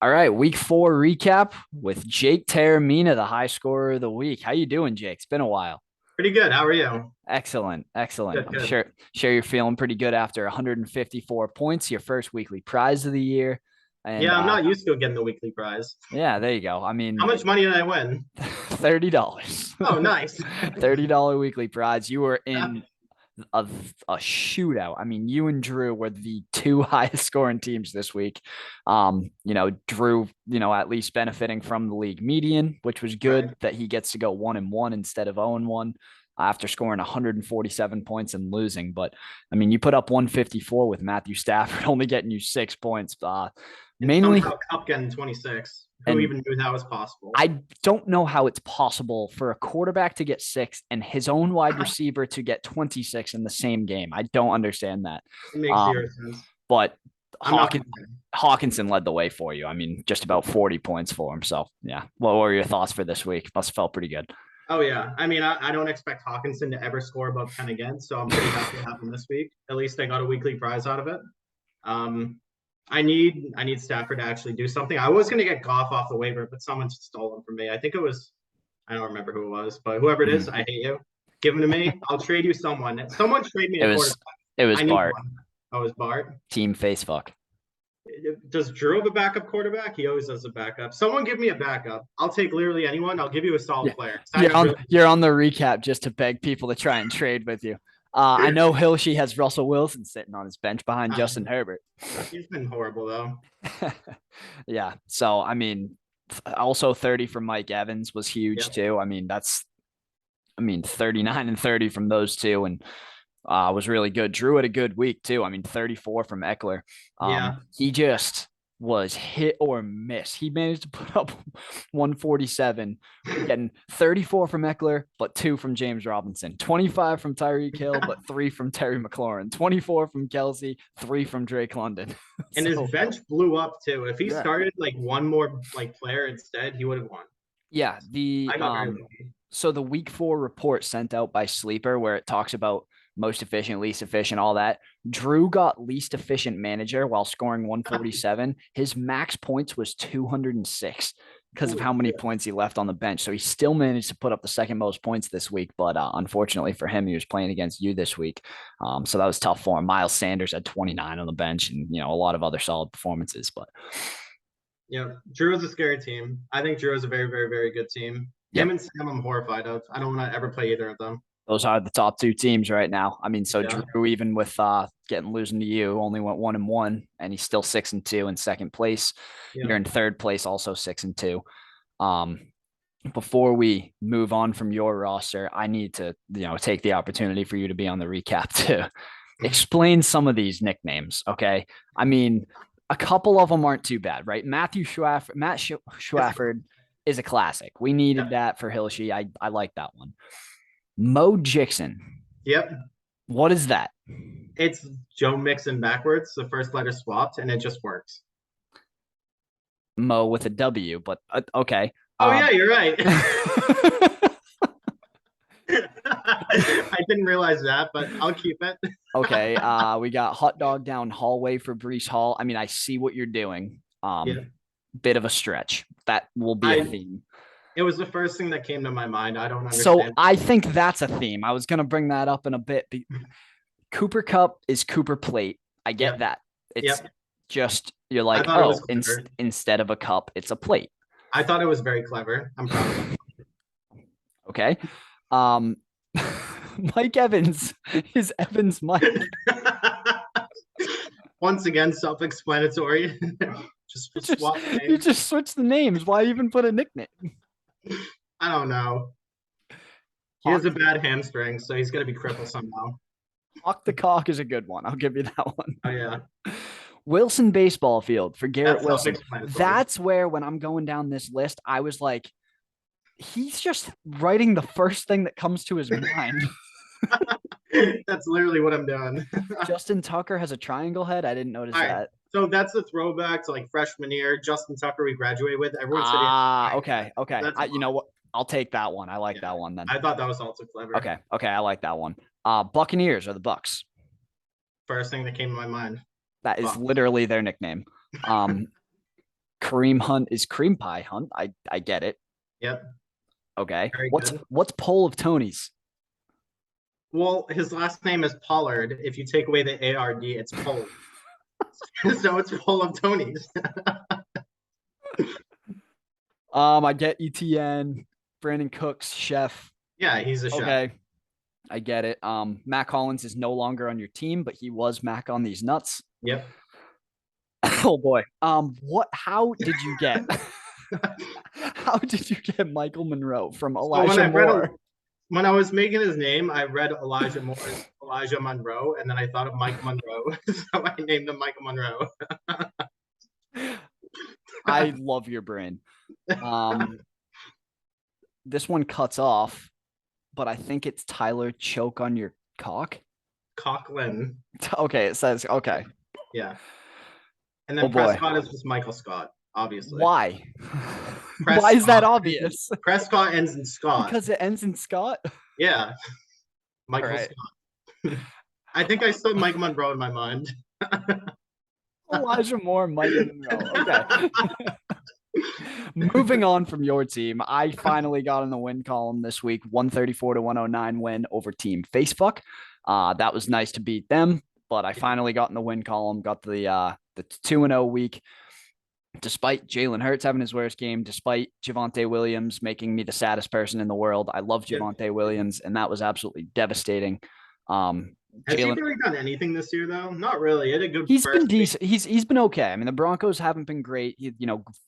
All right, week 4 recap with Jake Taramina, the high scorer of the week. How you doing, Jake? It's been a while. Pretty good. How are you? Excellent, excellent. Good, I'm good. sure you're feeling pretty good after 154 points, your first weekly prize of the year. And Yeah, I'm not used to getting the weekly prize. yeah, there you go. I How mean, much money did I win? $30. Oh, nice. $30 weekly prize. You were in a, a shootout. I mean, you and Drew were the two highest scoring teams this week. Drew, at least benefiting from the league median, which was Right. good that he gets to go 1-1 instead of 0-1 after scoring 147 points and losing. But I mean, you put up 154 with Matthew Stafford only getting you 6 points. And Mainly, somehow Cup getting 26. Who and even knew that was possible? I don't know how it's possible for a quarterback to get 6 and his own wide receiver to get 26 in the same game. I don't understand that. It makes zero Um, sense. but I'm not Hawkins, complaining. Hawkinson led the way for you. I mean, just about 40 points for him. So, yeah. What were your thoughts for this week? Must have felt pretty good. Oh, yeah. I mean, I don't expect Hawkinson to ever score above 10 again, so I'm pretty happy it happened this week. At least I got a weekly prize out of it. Um, I need Stafford to actually do something. I was gonna get Goff off the waiver, but someone stole him from me. I think it was I don't remember who it was, but whoever it is, I hate you. Give him to me. I'll trade you someone. Someone trade me It a was quarterback. it was I need Bart, one. Oh, is Bart? team face fuck. Does Drew have a backup quarterback? He always does a backup. Someone give me a backup. I'll take literally anyone. I'll give you a Yeah. solid player. You're That's on really you're on the recap just to beg people to try and trade with you. I know Hilshi has Russell Wilson sitting on his bench behind uh, Justin Herbert. he's been horrible though. Yeah. So I mean, also 30 from Mike Evans was huge Yep. too. I mean 39 and 30 from those two, and was really good. Drew had a good week too. I mean, 34 from Eckler. Yeah. He just was hit or miss. He managed to put up 147, getting 34 from Eckler, but 2 from James Robinson, 25 from Tyreek Hill, but 3 from Terry McLaurin, 24 from Kelsey, 3 from Drake London. And his So bench blew up too. If he yeah, started like one more like player instead, he would have won. yeah. I got very lucky. So the week 4 report sent out by Sleeper, where it talks about most efficient, least efficient, all that. Drew got least efficient manager while scoring 147. His max points was 206 because of Holy how many shit. points he left on the bench. So he still managed to put up the second most points this week. But unfortunately for him, he was playing against you this week. So that was tough for him. Miles Sanders had 29 on the bench and, a lot of other solid performances. But Yeah, Drew is a scary team. I think Drew is a very, very, very good team. Him yep, and Sam, I'm horrified of. I don't want to ever play either of them. those are the top 2 teams right now. I mean, so Yeah, Drew, even with getting losing to you, only went 1-1, and he's still 6-2 in second place. yeah. You're in third place, also 6-2. Um, Before we move on from your roster, I need to, take the opportunity for you to be on the recap to explain some of these nicknames. Okay, I mean, a couple of them aren't too bad, right? Matt It's Schwafford is a classic. We needed yep, that for Hilshi. I like that one. Mo Jixon. yep. What is that? It's Joe Mixon backwards. The first letter swapped, and it just works. Mo with a W, but okay. Oh Um, yeah, you're right. I didn't realize that, but I'll keep it. okay. We got hot dog down hallway for Brees Hall. I mean, I see what you're doing. Yeah, Bit of a stretch. That will be a I. theme. It was the first thing that came to my mind. I don't So understand. I think that's a theme. I was gonna bring that up in a bit. Cooper Cup is Cooper Plate. I get Yep, that. It's yep. just you're I like, thought it was oh, clever. instead of a cup, it's a plate. I thought it was very clever. I'm proud of Okay. Um, Mike Evans is Evans Mike. it. Once again, self-explanatory. Just You just swap the you names. just switch the names. Why even put a nickname? I don't know. He has Hawk a bad hamstring, so he's gonna be crippled somehow. Hawk the Cock is a good one. I'll give you that one. Oh yeah, Wilson Baseball Field for Garrett that's Wilson. self-explanatory. That's where when I'm going down this list, I was like, he's just writing the first thing that comes to his mind. That's literally what I'm doing. Justin Tucker has a triangle head. I didn't notice All right, that. so that's a throwback to like freshman year. Justin Tucker, we graduated with. Everyone said he had a triangle head. Okay, okay. That's You know what? I'll take that one. I like yeah. that one then. I thought that was also clever. Okay, okay. I like that one. Buccaneers are the Bucks. First thing that came to my mind. That is Bucks. literally their nickname. Um, Kareem Hunt is Cream Pie Hunt. I get it. Yep, Okay. very What's good. what's Pole of Tony's? Well, his last name is Pollard. If you take away the ARD, it's Pollard. So it's full of Tonys. I get ETN, Brandon Cooks, Chef. Yeah, he's a chef. Okay. I get it. Matt Collins is no longer on your team, but he was Mac on these nuts. Yep. Oh boy. How did you get how did you get Michael Monroe from So when Elijah I read Moore? when I was making his name, I read Elijah Moore as Elijah Monroe, and then I thought of Mike Monroe, so I named him Michael Monroe. I love your brain. This one cuts off, but I think it's Tyler Choke on your cock. Coughlin. Okay, it says okay. Yeah. And then Oh boy. Prescott is just Michael Scott, obviously. Why? Prescott, Why is that obvious? Prescott ends in Scott. Because it ends in Scott? Yeah. Michael Right. Scott. I think I still have Mike Monroe in my mind. Elijah Moore, Michael Monroe. Okay. Moving on from your team, I finally got in the win column this week, 134 to 109 win over Team Facefuck. That was nice to beat them, but I finally got in the win column, got the 2-0 week. Despite Jalen Hurts having his worst game, despite Javonte Williams making me the saddest person in the world, I love Javonte Williams, and that was absolutely devastating. Has he Jalen, really done anything this year though? Not really. He had a good he's first been week. decent. He's been okay. I mean, the Broncos haven't been great.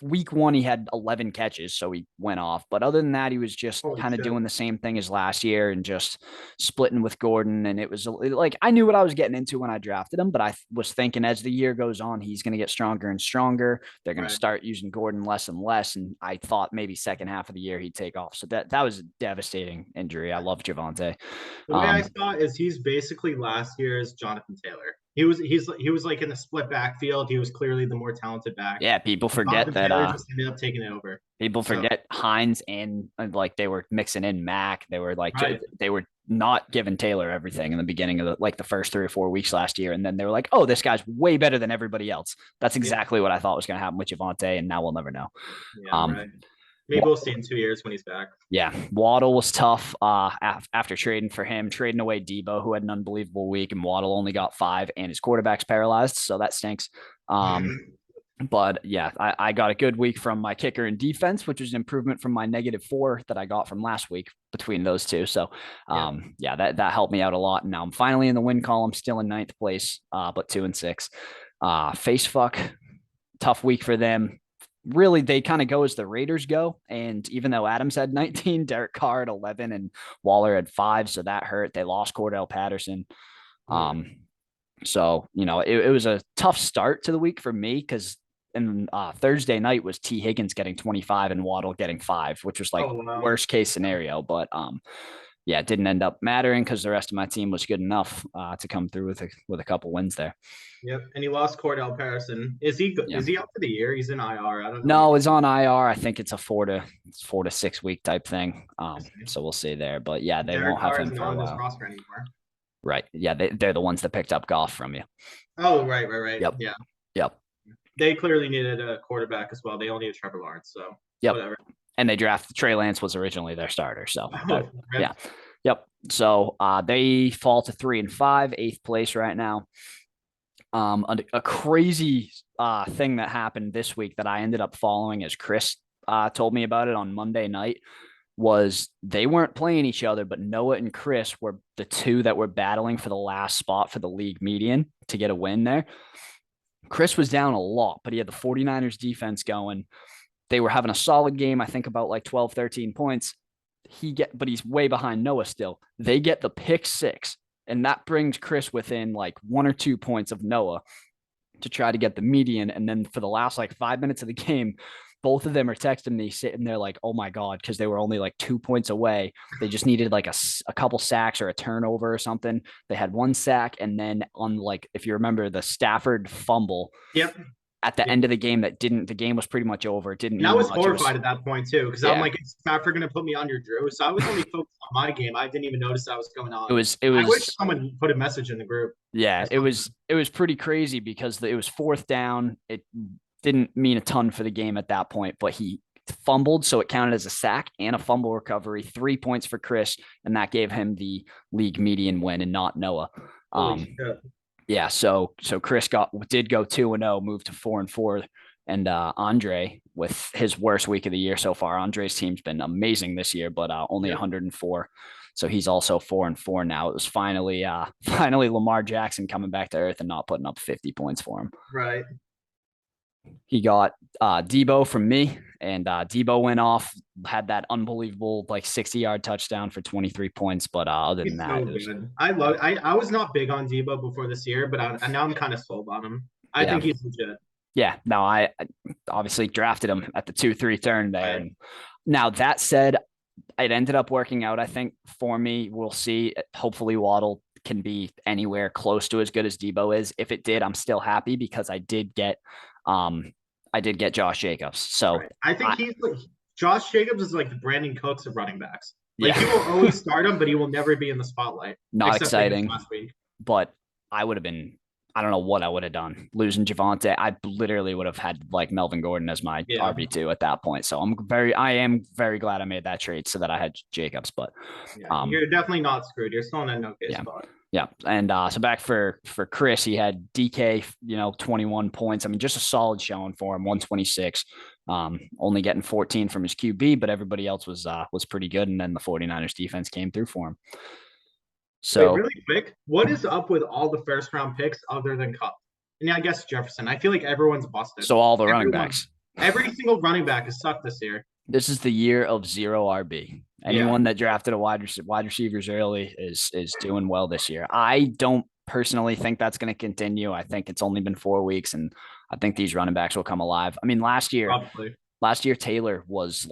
Week 1 he had 11 catches, so he went off. But other than that, he was just Holy kind of shit. doing the same thing as last year and just splitting with Gordon. And it was like I knew what I was getting into when I drafted him, but I was thinking as the year goes on, he's going to get stronger and stronger. They're going to Right. start using Gordon less and less. And I thought maybe second half of the year he'd take off. So that was a devastating injury. I love Javonte. The way I saw it is he's basically last year's Jonathan Taylor. He was like in the split backfield. He was clearly the more talented back. Yeah, people forget Jonathan that Taylor just ended up taking it over. people So- forget Hines and like they were mixing in Mac. They were like Right. they were not giving Taylor everything in the beginning of the first 3 or 4 weeks last year, and then they were like, "Oh, this guy's way better than everybody else." That's exactly what I thought was going to happen with Javonte, and now we'll never know. Yeah, right. Maybe we'll see in 2 years when he's back. Yeah, Waddle was tough after trading for him, trading away Debo, who had an unbelievable week, and Waddle only got 5, and his quarterback's paralyzed, so that stinks. But yeah, I got a good week from my kicker and defense, which was an improvement from my -4 that I got from last week between those two. So that helped me out a lot. And now I'm finally in the win column, still in 9th place, but 2-6. Facefuck, tough week for them. Really, they kind of go as the Raiders go. And even though Adams had 19, Derek Carr had 11, and Waller had 5, so that hurt. They lost Cordell Patterson. So, it was a tough start to the week for me because Thursday night was T. Higgins getting 25 and Waddle getting 5, which was like worst case scenario. But it didn't end up mattering because the rest of my team was good enough to come through with a couple wins there. Yep, and he lost Cordell Patterson. Is he up for the year? He's in IR. I don't know. No, it's on IR. I think it's a 4 to 6 week type thing. So we'll see there. But yeah, they won't have him for a while. Roster anymore. Right. Yeah, they're the ones that picked up Goff from you. Oh, right. Yep. Yeah. Yep. They clearly needed a quarterback as well. They all needed Trevor Lawrence, so whatever. And they drafted Trey Lance was originally their starter. So yeah. Yep. So they fall to 3-5, 8th place right now. A crazy thing that happened this week that I ended up following as Chris told me about it on Monday night was they weren't playing each other, but Noah and Chris were the two that were battling for the last spot for the league median to get a win there. Chris was down a lot, but he had the 49ers defense going. They were having a solid game, I think about like 12, 13 points. But he's way behind Noah still. They get the pick 6, and that brings Chris within like 1 or 2 points of Noah to try to get the median. And then for the last like 5 minutes of the game, both of them are texting me sitting there like, oh my God, because they were only like 2 points away. They just needed like a couple sacks or a turnover or something. They had 1 sack. And then on like, if you remember the Stafford fumble at the end of the game, the game was pretty much over. It didn't. And I was horrified at that point too, because I'm like, is Stafford going to put me under Drew? So I was only focused on my game. I didn't even notice that was going on. It was. I wish someone put a message in the group. Yeah, it was pretty crazy because it was 4th down. didn't mean a ton for the game at that point, but he fumbled, so it counted as a sack and a fumble recovery. 3 points for Chris, and that gave him the league median win and not Noah. Holy shit. Yeah, so Chris did go 2-0, moved to 4-4, and Andre with his worst week of the year so far. Andre's team's been amazing this year, but only 104. So he's also 4-4 now. It was finally Lamar Jackson coming back to earth and not putting up 50 points for him. Right. He got Debo from me, and Debo went off, had that unbelievable like 60-yard touchdown for 23 points. But other than that, so good. I was not big on Debo before this year, but now I'm kind of sold on him. I think he's legit. Yeah, no, I obviously drafted him at the 2-3 turn there. And now that said, it ended up working out, I think, for me. We'll see. Hopefully Waddle can be anywhere close to as good as Debo is. If it did, I'm still happy because I did get Josh Jacobs. So I think he's like Josh Jacobs is like the Brandon Cooks of running backs. Like he will always start him, but he will never be in the spotlight. Not exciting. But I would have been, I don't know what I would have done. Losing Javonte, I literally would have had like Melvin Gordon as my RB2 at that point. So I am very glad I made that trade so that I had Jacobs. But you're definitely not screwed. You're still in an okay spot. Yeah. And so back for Chris, he had DK, 21 points. I mean, just a solid showing for him, 126. Only getting 14 from his QB, but everybody else was pretty good. And then the 49ers defense came through for him. So really quick, what is up with all the first round picks other than Kupp? And I guess Jefferson. I feel like everyone's busted. So all the running backs. Every single running back has sucked this year. This is the year of zero RB. Anyone that drafted a wide receivers early is doing well this year. I don't personally think that's going to continue. I think it's only been 4 weeks, and I think these running backs will come alive. I mean, last year Taylor was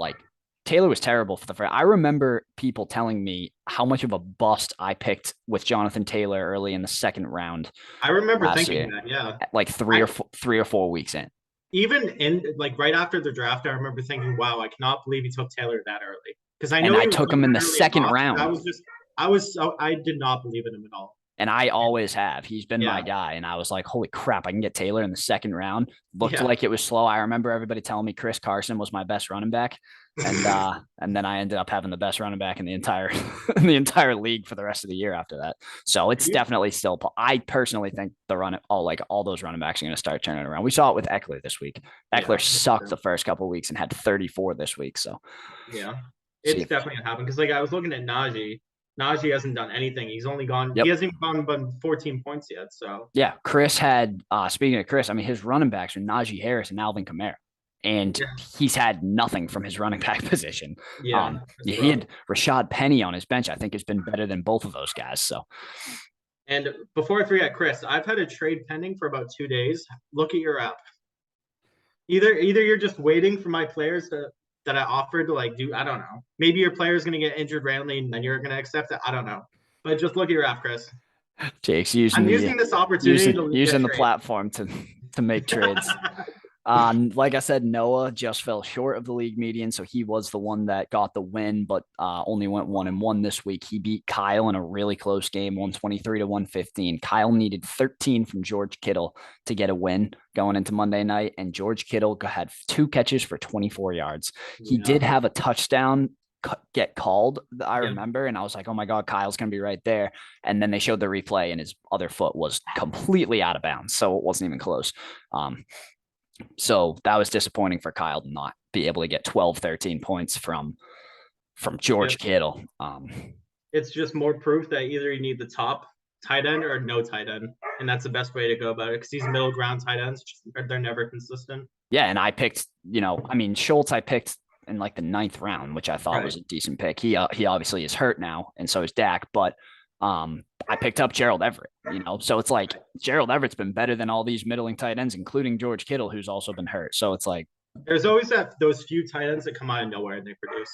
terrible for the first. I remember people telling me how much of a bust I picked with Jonathan Taylor early in the second round. I remember thinking that, like 3 or 4 weeks in. Even in like right after the draft, I remember thinking, "Wow, I cannot believe he took Taylor that early." Because I know I took him in the second round. I did not believe in him at all. And I always have. He's been my guy. And I was like, holy crap, I can get Taylor in the second round. Looked like it was slow. I remember everybody telling me Chris Carson was my best running back. And then I ended up having the best running back in the entire league for the rest of the year after that. So it's definitely still, I personally think all those running backs are going to start turning around. We saw it with Eckler this week. Eckler sucked the first couple of weeks and had 34 this week. So it's definitely going to happen. Because like I was looking at Najee. Najee hasn't done anything. He's only gone. He hasn't even gone 14 points yet. So Chris had. Speaking of Chris, I mean his running backs are Najee Harris and Alvin Kamara, and he's had nothing from his running back position. He had Rashad Penny on his bench. I think has been better than both of those guys. So. And before I forget, Chris, I've had a trade pending for about 2 days. Look at your app. Either you're just waiting for my players that I offered to like do, I don't know. Maybe your player is going to get injured randomly and then you're going to accept it. I don't know. But just look at your app, Chris. Jake's using this opportunity using the platform to make trades. Like I said, Noah just fell short of the league median, so he was the one that got the win, but only went 1-1 this week. He beat Kyle in a really close game, 123-115. Kyle needed 13 from George Kittle to get a win going into Monday night, and George Kittle had 2 catches for 24 yards. He did have a touchdown get called, I remember, and I was like, oh my God, Kyle's gonna be right there. And then they showed the replay and his other foot was completely out of bounds, so it wasn't even close. So that was disappointing for Kyle to not be able to get 12-13 points from George Kittle. It's just more proof that either you need the top tight end or no tight end, and that's the best way to go about it, because these middle ground tight ends, they're never consistent. Yeah, and I picked, Schultz I picked in like the 9th round, which I thought was a decent pick. He obviously is hurt now, and so is Dak, but I picked up Gerald Everett, so it's like Gerald Everett's been better than all these middling tight ends, including George Kittle, who's also been hurt. So it's like there's always those few tight ends that come out of nowhere and they produce.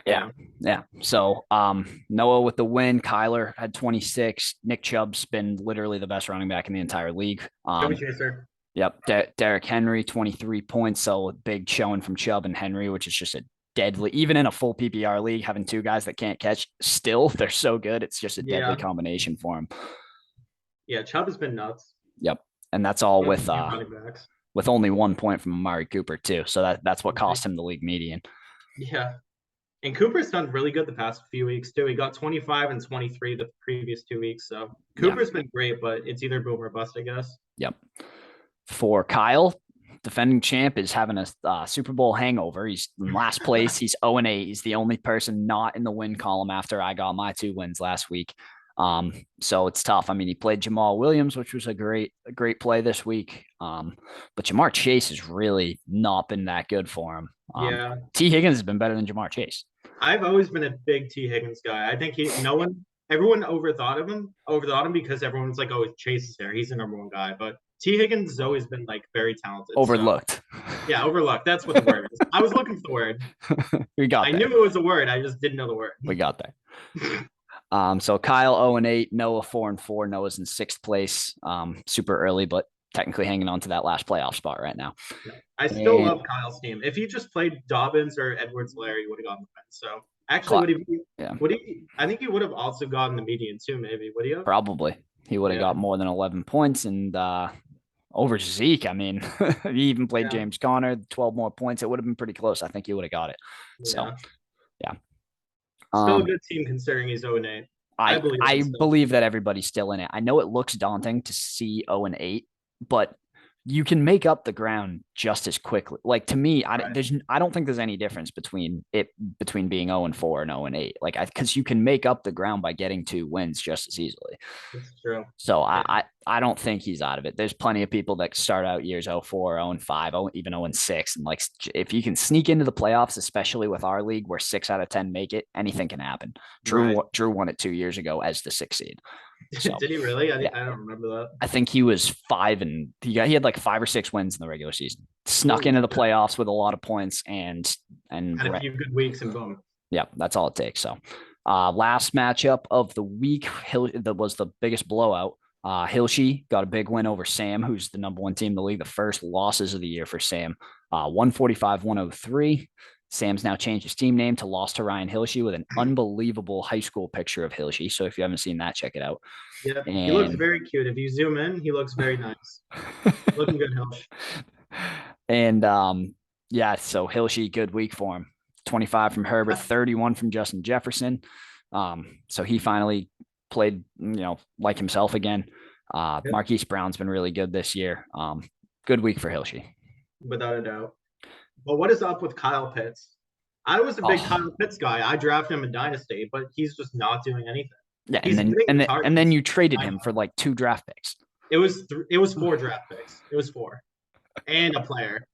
Yeah. So Noah with the win. Kyler had 26. Nick Chubb's been literally the best running back in the entire league. Yep. Derrick Henry, 23 points. So a big showing from Chubb and Henry, which is just a deadly, even in a full PPR league, having 2 guys that can't catch, still they're so good. It's just a deadly combination for him. Yeah, Chubb has been nuts. Yep. And that's all with with only 1 point from Amari Cooper too. So that's what cost him the league median. Yeah. And Cooper's done really good the past few weeks too. He got 25 and 23 the previous 2 weeks. So Cooper's been great, but it's either boom or bust, I guess. Yep. For Kyle, defending champ is having a Super Bowl hangover. He's in last place. He's 0-8. He's the only person not in the win column after I got my 2 wins last week. So it's tough. I mean, he played Jamal Williams, which was a great play this week. But Ja'Marr Chase has really not been that good for him. Yeah. T. Higgins has been better than Ja'Marr Chase. I've always been a big T. Higgins guy. I think everyone overthought him because everyone's like, oh, Chase is there. He's the number one guy. But T. Higgins has always been like very talented. Overlooked. So, yeah, overlooked. That's what the word is. I was looking for the word. I knew it was a word. I just didn't know the word. We got there. So Kyle 0-8, Noah 4-4. Noah's in 6th place. Super early, but technically hanging on to that last playoff spot right now. Yeah. I still love Kyle's team. If he just played Dobbins or Edwards-Helaire, he would have gotten the win. So actually, I think he would have also gotten the median too, maybe. Would he have? Probably. He would have got more than 11 points and over Zeke. I mean, he even played James Conner, 12 more points. It would have been pretty close. I think he would have got it. So, yeah. Still a good team considering he's 0-8. I believe that everybody's still in it. I know it looks daunting to see 0-8, but you can make up the ground just as quickly. Like to me, I don't think there's any difference between being 0-4 and 0-8. Like because you can make up the ground by getting 2 wins just as easily. That's true. So I don't think he's out of it. There's plenty of people that start out years 0-4, 0-5, even 0-6, and like if you can sneak into the playoffs, especially with our league where 6 out of 10 make it, anything can happen. Drew won it 2 years ago as the 6th seed. So, did he really? I don't remember that. I think he was 5 and he had like 5 or 6 wins in the regular season. Snuck into the playoffs with a lot of points and had a few good weeks and boom. Yeah, that's all it takes. So, last matchup of the week that was the biggest blowout. Hilshi got a big win over Sam, who's the number 1 team in the league. The first losses of the year for Sam, 145-103. Sam's now changed his team name to Lost to Ryan Hilshi with an unbelievable high school picture of Hilshi. So if you haven't seen that, check it out. Yeah, he looks very cute. If you zoom in, he looks very nice. Looking good, Hilshi. And so Hilshi, good week for him. 25 from Herbert, 31 from Justin Jefferson. So he finally played, like himself again. Marquise Brown's been really good this year. Good week for Hilshi. Without a doubt. But what is up with Kyle Pitts? I was a big Kyle Pitts guy. I drafted him in Dynasty, but he's just not doing anything. Yeah, and then you traded him for like 2 draft picks. It was 4 draft picks. It was 4, and a player.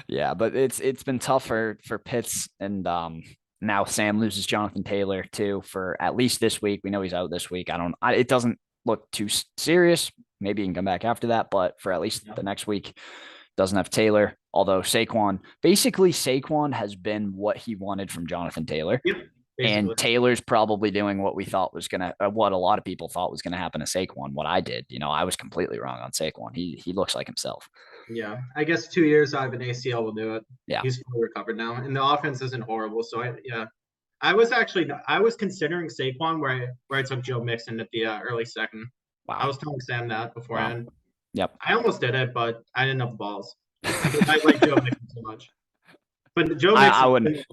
Yeah, but it's been tough for Pitts, and now Sam loses Jonathan Taylor too for at least this week. We know he's out this week. It doesn't look too serious. Maybe he can come back after that, but for at least the next week, doesn't have Taylor. Although Saquon has been what he wanted from Jonathan Taylor. Yep, and Taylor's probably doing what what a lot of people thought was going to happen to Saquon. What I did, I was completely wrong on Saquon. He looks like himself. Yeah. I guess 2 years out of an ACL will do it. Yeah. He's fully recovered now. And the offense isn't horrible. So I was considering Saquon where I took Joe Mixon at the early second. Wow. I was telling Sam that beforehand. Wow. Yep. I almost did it, but I didn't have the balls. I like Joe Mixon so much. But Joe Mixon, I wouldn't.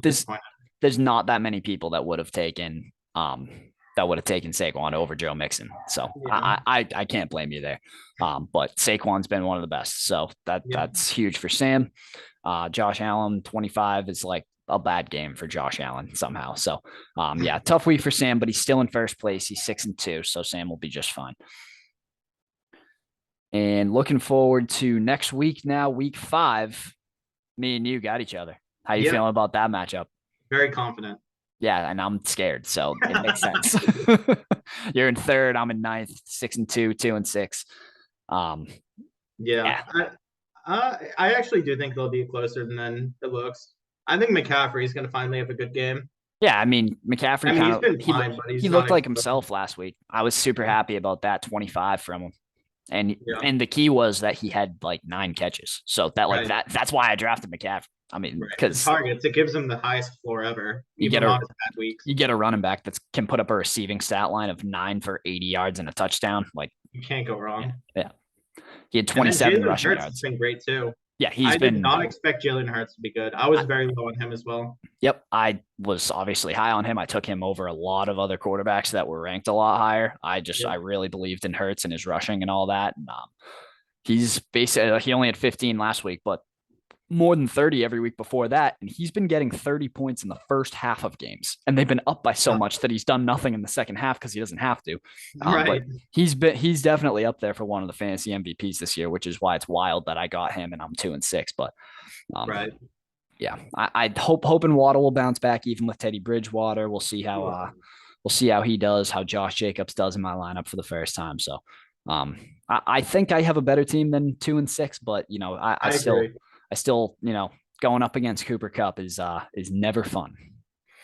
There's not that many people that would have taken Saquon over Joe Mixon. So I can't blame you there. But Saquon's been one of the best. So that's huge for Sam. Josh Allen, 25 is like a bad game for Josh Allen somehow. So tough week for Sam, but he's still in first place. He's 6-2, so Sam will be just fine. And looking forward to next week now, week 5, me and you got each other. How you feeling about that matchup? Very confident. Yeah, and I'm scared, so it makes sense. You're in 3rd, I'm in 9th, 6-2, 2-6. I actually do think they'll be closer than it looks. I think McCaffrey is going to finally have a good game. Yeah, I mean, McCaffrey he looked like himself last week. I was super happy about that 25 from him. And the key was that he had like 9 catches. So that's why I drafted McCaffrey. I mean, because targets, it gives him the highest floor ever. You get a running back that can put up a receiving stat line of 9 for 80 yards and a touchdown. Like you can't go wrong. Yeah. He had And then 27 Jalen rushing Hurts has yards. been great too. Yeah, he's I did been. not expect Jalen Hurts to be good. I was very low on him as well. Yep, I was obviously high on him. I took him over a lot of other quarterbacks that were ranked a lot higher. I Yep. really believed in Hurts and his rushing and all that. And, he's basically he only had 15 last week, but more than 30 every week before that. And he's been getting 30 points in the first half of games. And they've been up by so much that he's done nothing in the second half because he doesn't have to. Right. But he's definitely up there for one of the fantasy MVPs this year, which is why it's wild that I got him and I'm 2-6. But Right. yeah, I hoping Waddle will bounce back even with Teddy Bridgewater. We'll see how he does, how Josh Jacobs does in my lineup for the first time. So I think I have a better team than 2-6, but you know, I still, you know, going up against Cooper Kupp is never fun.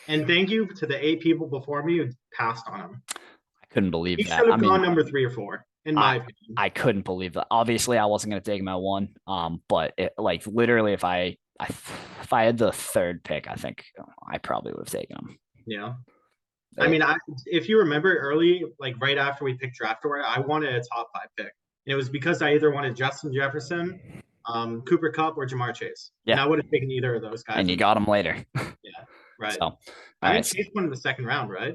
And thank you to the 8 people before me who passed on him. I couldn't believe He that. should have gone number 3 or 4, in my opinion. I couldn't believe that. Obviously, I wasn't going to take him at 1. But like literally, if I had the 3rd pick, I think I probably would have taken him. Yeah. I mean, if you remember early, like right after we picked draft order, I wanted a top 5 pick. And it was because I either wanted Justin Jefferson, Cooper Kupp, or Jamar Chase. Yeah. And I would have taken either of those guys. And you got him later. Yeah. Right. So, I think Chase won in the 2nd round, right?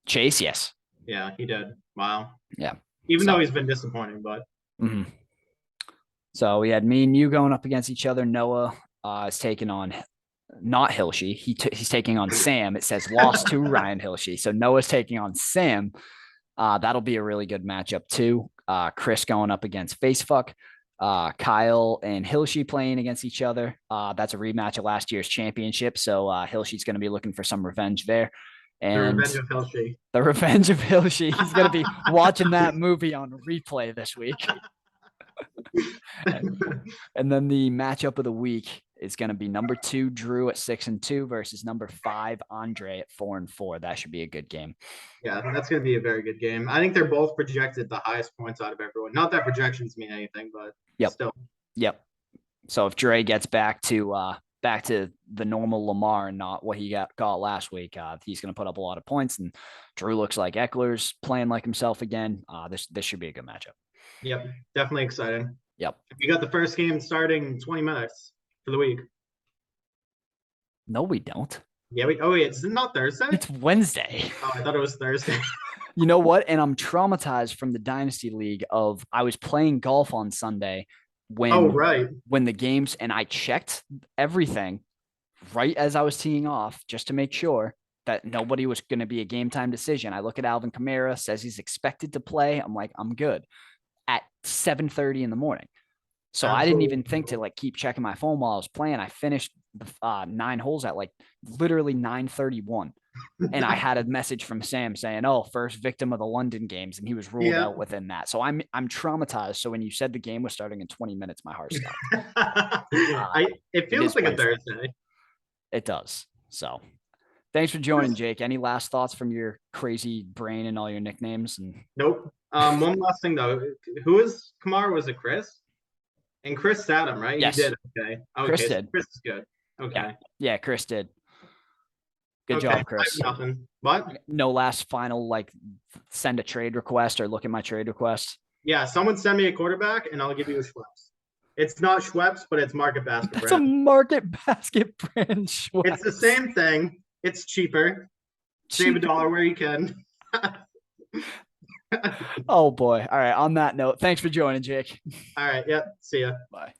Chase, yes. Yeah, he did. Wow. Yeah. Even though he's been disappointing, but. Mm-hmm. So we had me and you going up against each other. Noah is taking on not Hilsey. He's taking on Sam. It says lost to Ryan Hilsey. So Noah's taking on Sam. That'll be a really good matchup too. Chris going up against Facefuck. Kyle and Hilsey playing against each other. That's a rematch of last year's championship. So Hilsey's going to be looking for some revenge there. And the Revenge of Hilsey. The Revenge of Hilsey. He's going to be watching that movie on replay this week. and then the matchup of the week is going to be number 2 Drew at 6-2 versus number 5 Andre at 4-4. That should be a good game. Yeah, that's going to be a very good game. I think they're both projected the highest points out of everyone. Not that projections mean anything, but still. Yep. So if Dre gets back to the normal Lamar and not what he got last week, he's going to put up a lot of points. And Drew looks like Eckler's playing like himself again. This should be a good matchup. Yep, definitely exciting. Yep. We got the first game starting in 20 minutes for the week. No, we don't. Yeah, it's not Thursday. It's Wednesday. Oh, I thought it was Thursday. You know what? And I'm traumatized from the Dynasty League of I was playing golf on Sunday when the games, and I checked everything right as I was teeing off just to make sure that nobody was going to be a game time decision. I look at Alvin Kamara, says he's expected to play. I'm like, I'm good at 7:30 in the morning. So I didn't even think to like keep checking my phone while I was playing. I finished the 9 holes at like literally 9:31. And I had a message from Sam saying, "Oh, first victim of the London games," and he was ruled out within that. So I'm traumatized. So when you said the game was starting in 20 minutes, my heart stopped. It feels like a Thursday. It does. So thanks for joining, Jake. Any last thoughts from your crazy brain and all your nicknames? Nope. One last thing though. Who is Kamara? Was it Chris? And Chris sat him, right? Yes. He did. Okay. Chris did. Chris is good. Okay. Yeah, Chris did. Good job, Chris. Nothing. What? No last final, like, send a trade request or look at my trade request. Yeah, someone send me a quarterback and I'll give you a Schweppes. It's not Schweppes, but it's Market Basket brand. It's a Market Basket brand Schweppes. It's the same thing. It's cheaper. Save $1 where you can. Oh, boy. All right. On that note, thanks for joining, Jake. All right. Yep. See ya. Bye.